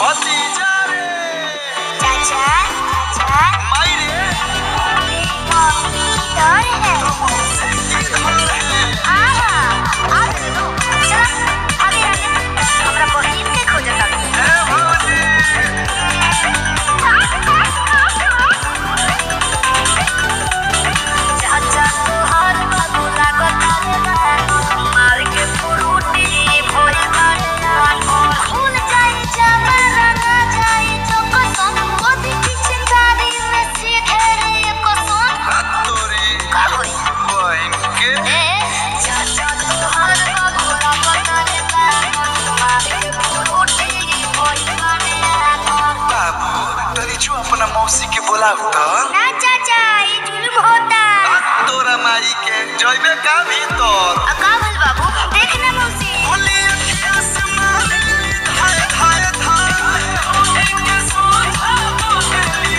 भतीजा रे चाचा चाचा माई रे डर है आहा आज लो चला अभी हमरा बहिन के खोजत आवे ए भौजी चाचा तोहर बाबू लागत मार के फुरुटी भोई खुल जाई जमाना ना जाई चौकसन मोदी पीछे दाढ़ी में सीधे रे कसम तोरे का होई बहन के ए चाचा तोहर बाबू लागत मार के फुरुटी भोई बाबू तनी जो अपना मौसी के बोलाऊ तो ना चाचा ई जुल्म होता तोरा माई के जइबे का भीतर का भल बाबू देखना मौसी बोली अखिया से मारे धाय धाय धाय के सोचा बोली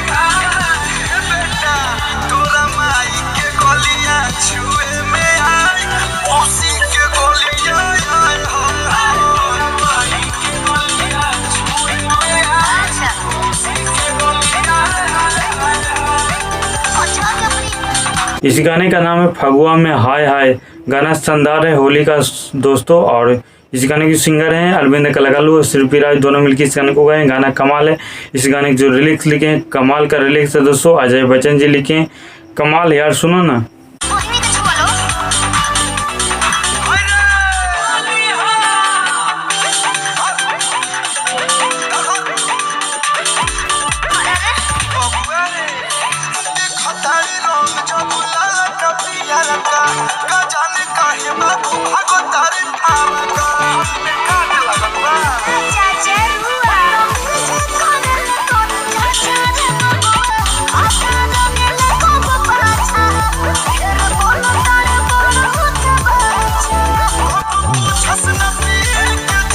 ए बेटा तोरा माई के गलिया छुए में आई मौसी के गलिया आय माई के गलिया छुए में आई अच्छा मौसी के गलिया अच्छा अपनी इस गाने का नाम है फगुआ में हाय हाय। गाना शानदार है होली का दोस्तों। और इस गाने की सिंगर हैं अरविंद कलाकालू और शिल्पी राज, दोनों मिलकर इस गाने को गाए। गाना कमाल है। इस गाने के जो लिरिक्स लिखे हैं कमाल का लिरिक्स है दोस्तों। अजय बच्चन जी लिखे हैं, कमाल यार, सुनो ना। बहिनी के छुआ लो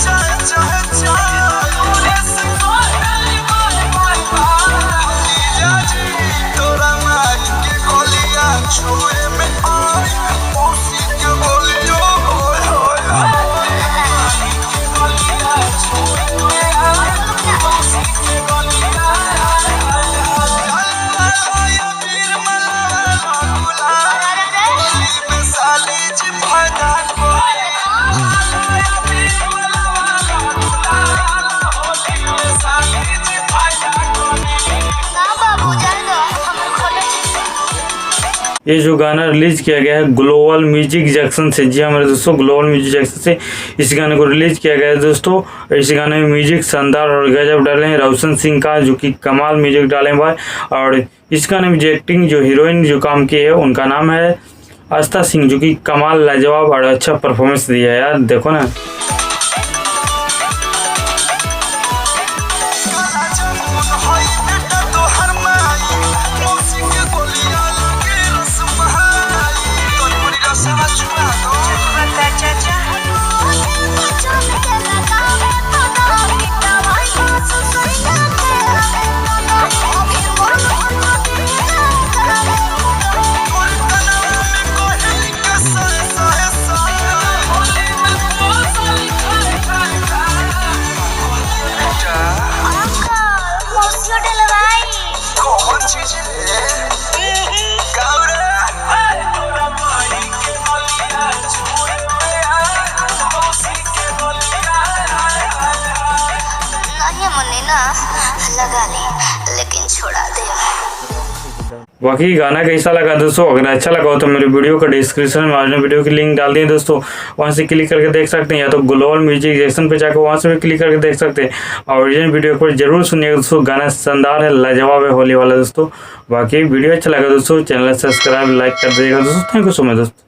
चाचा रुआ छुए में आई मौसी के बोलियो होय होय ना बाबू जान दो हम खोले ये जो गाना रिलीज किया गया है ग्लोबल म्यूजिक जंक्शन से, जी हाँ मेरे दोस्तों, ग्लोबल म्यूजिक जंक्शन से इस गाने को रिलीज किया गया है दोस्तों। और इस गाने में म्यूजिक शानदार और गजब डाले हैं रोशन सिंह का, जो कि कमाल म्यूजिक डाले हैं भाई। और इस गाने में जो एक्टिंग जो हीरोइन जो काम की है उनका नाम है आस्था सिंह, जो कि कमाल लाजवाब और अच्छा परफॉर्मेंस दिया है यार, देखो ना। चाचा मौसी डलवाई कौन चीज है गावरा तोरा माई के गलिया छुए में आई मौसी के गलिया नहीं मने ना लगा ले लेकिन छोड़ा दे। बाकी गाना कैसा लगा दोस्तों? अगर अच्छा लगा हो तो मेरे वीडियो का डिस्क्रिप्शन में आज वीडियो की लिंक डाल दिए दोस्तों, वहां से क्लिक करके देख सकते हैं, या तो ग्लोबल म्यूजिक जंक्शन पे जाकर वहां से भी क्लिक करके देख सकते हैं। और ओरिजिनल वीडियो पर जरूर सुनिएगा दोस्तों, गाना शानदार है, लाजवाब है होली वाला दोस्तों। बाकी वीडियो अच्छा लगा दोस्तों, चैनल सब्सक्राइब लाइक कर दीजिएगा दोस्तों। थैंक यू सो मच दोस्तों।